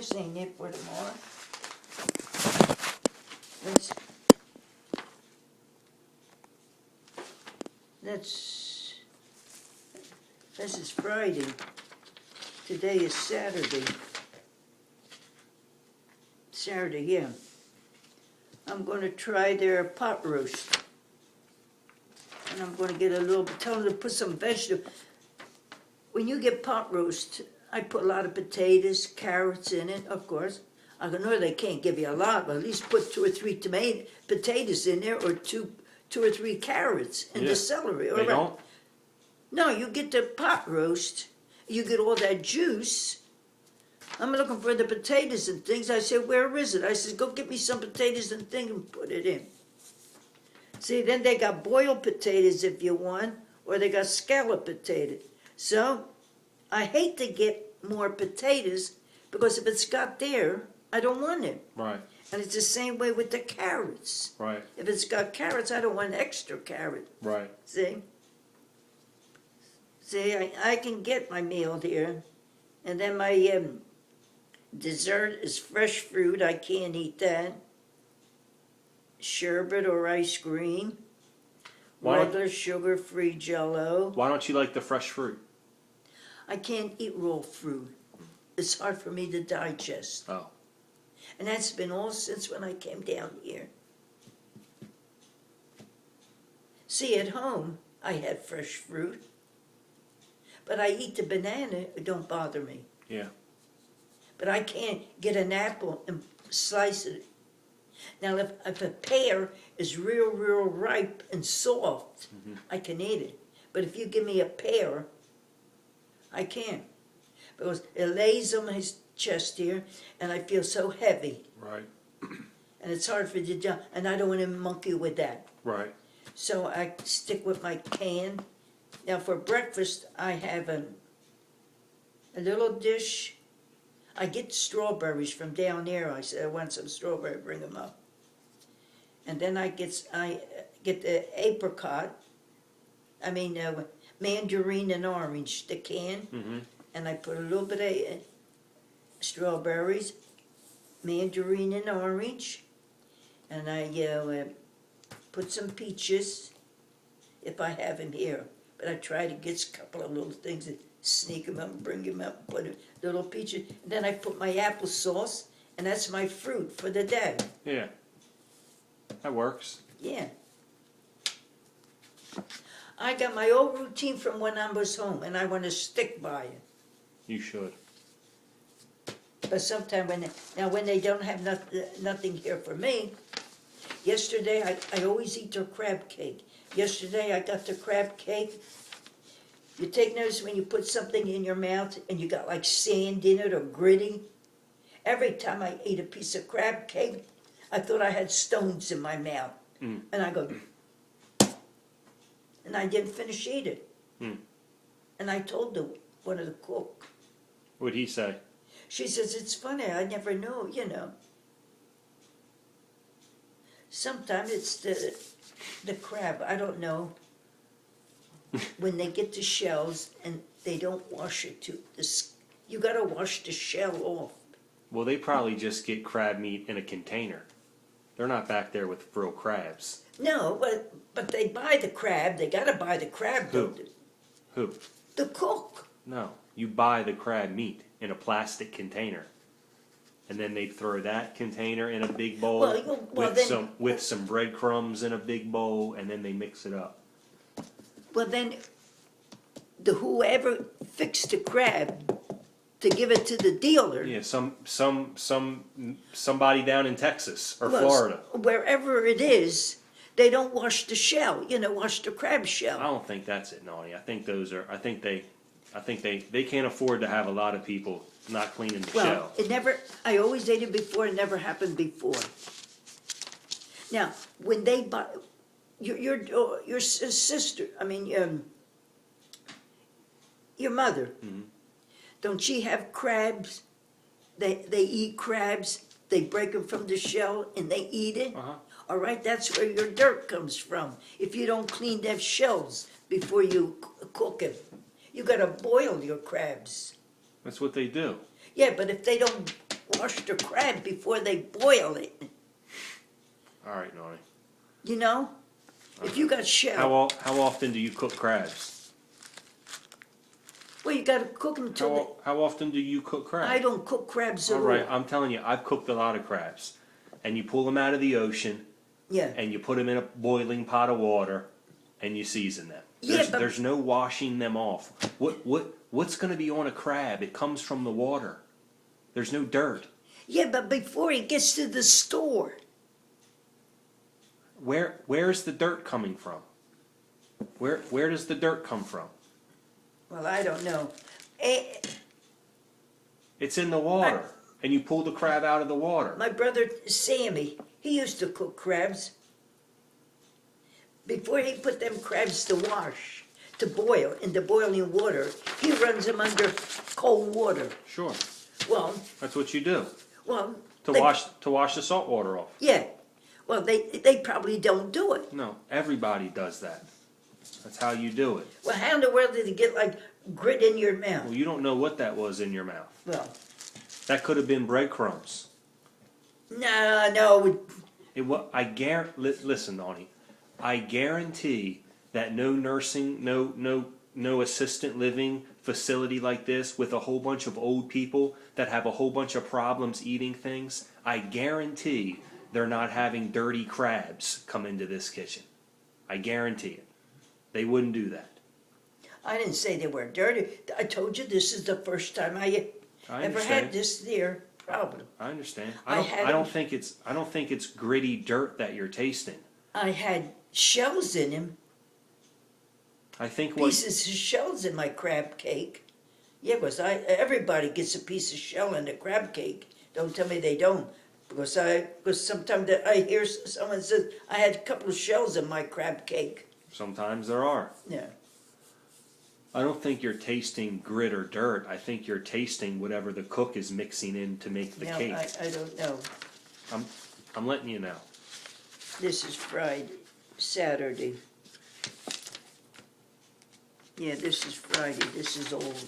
this ain't it for tomorrow. This is Friday. Today is Saturday. Saturday, yeah. I'm going to try their pot roast. And I'm going to get a little, tell them to put some vegetable. When you get pot roast, I put a lot of potatoes, carrots in it, of course. I know they can't give you a lot, but at least put 2 or 3 potatoes in there, or two or three carrots and the celery. They don't? No, you get the pot roast, you get all that juice. I'm looking for the potatoes and things. I said, where is it? I said, go get me some potatoes and things and put it in. See, then they got boiled potatoes if you want, or they got scallop potatoes. So, I hate to get more potatoes, because if it's got there, I don't want it. Right. And it's the same way with the carrots. Right. If it's got carrots, I don't want extra carrot. Right. See? See, I can get my meal here. And then my dessert is fresh fruit. I can't eat that. Sherbet or ice cream. Regular sugar-free Jell-O. Why don't you like the fresh fruit? I can't eat raw fruit. It's hard for me to digest. Oh. And that's been all since when I came down here. See, at home, I had fresh fruit. But I eat the banana, it don't bother me. Yeah. But I can't get an apple and slice it. Now, if a pear is real ripe and soft, I can eat it. But if you give me a pear, I can't. Because it lays on my chest here, and I feel so heavy. Right. And it's hard for you to jump, and I don't want to monkey with that. Right. So I stick with my can. Now for breakfast, I have a little dish. I get strawberries from down there. I said I want some strawberry, bring them up. And then I get the apricot. Mandarin and orange, the can. Mm-hmm. And I put a little bit of strawberries, mandarin and orange, and I put some peaches, if I have them here. But I try to get a couple of little things and sneak them up, bring them up, put a little peaches. And then I put my applesauce, and that's my fruit for the day. Yeah. That works. Yeah. I got my old routine from when I was home, and I want to stick by it. You should. But sometimes when they don't have nothing here for me, yesterday I always eat their crab cake. Yesterday I got the crab cake. You take notice when you put something in your mouth and you got like sand in it or gritty? Every time I ate a piece of crab cake, I thought I had stones in my mouth. Mm. And I go, and I didn't finish eating. Mm. And I told one of the cook. What'd he say? She says, it's funny, I never knew, Sometimes it's the crab, I don't know. When they get the shells and they don't wash it you gotta wash the shell off. Well, they probably just get crab meat in a container. They're not back there with real crabs. No, but they buy the crab, they gotta buy the crab. Who? Who? The cook. No, you buy the crab meat in a plastic container, and then they throw that container in a big bowl with some breadcrumbs in a big bowl, and then they mix it up. Well, then, whoever fixed the crab to give it to the dealer. Yeah, somebody down in Texas or Florida. Wherever it is, they don't wash the shell. Wash the crab shell. I don't think that's it, Naughty. I think they can't afford to have a lot of people not cleaning the shell. I always ate it before, it never happened before. Now, when they buy, your sister, your mother, Mm-hmm. don't she have crabs? They eat crabs, they break them from the shell and they eat it? Uh-huh. All right, that's where your dirt comes from. If you don't clean them shells before you cook it. You gotta boil your crabs. That's what they do. Yeah, but if they don't wash the crab before they boil it. All right, Nani. You know? If you got shell, How often do you cook crabs? well, you gotta cook them till How often do you cook crabs? I don't cook crabs at All all. right, I'm telling you, I've cooked a lot of crabs. And you pull them out of the ocean, Yeah. and you put them in a boiling pot of water, and you season them. Yeah, but There's no washing them off. What's going to be on a crab? It comes from the water. There's no dirt. yeah, but before it gets to the store, Where's the dirt coming from? Where does the dirt come from? well, I don't know. It's in the water, and you pull the crab out of the water. My brother Sammy, he used to cook crabs. Before he put them crabs to wash, to boil in the boiling water, he runs them under cold water. Sure, Well, that's what you do well, to wash the salt water off. yeah. Well, they probably don't do it. No, everybody does that. That's how you do it. Well, how in the world did it get like grit in your mouth? Well, you don't know what that was in your mouth. Well, That could have been breadcrumbs. no. Listen, Donnie. I guarantee that no nursing, no assistant living facility like this with a whole bunch of old people that have a whole bunch of problems eating things. I guarantee they're not having dirty crabs come into this kitchen. I guarantee it. They wouldn't do that. I didn't say they were dirty. I told you this is the first time I ever understand. had this there problem. I understand. I don't think it's gritty dirt that you're tasting. I had shells in him. I think Pieces of shells in my crab cake. Yeah, because everybody gets a piece of shell in the crab cake. Don't tell me they don't. Because sometimes I hear someone says, I had a couple of shells in my crab cake. sometimes there are. Yeah. I don't think you're tasting grit or dirt. I think you're tasting whatever the cook is mixing in to make the No, cake. I don't know. I'm letting you know. This is Friday, Saturday. Yeah, this is Friday. This is old.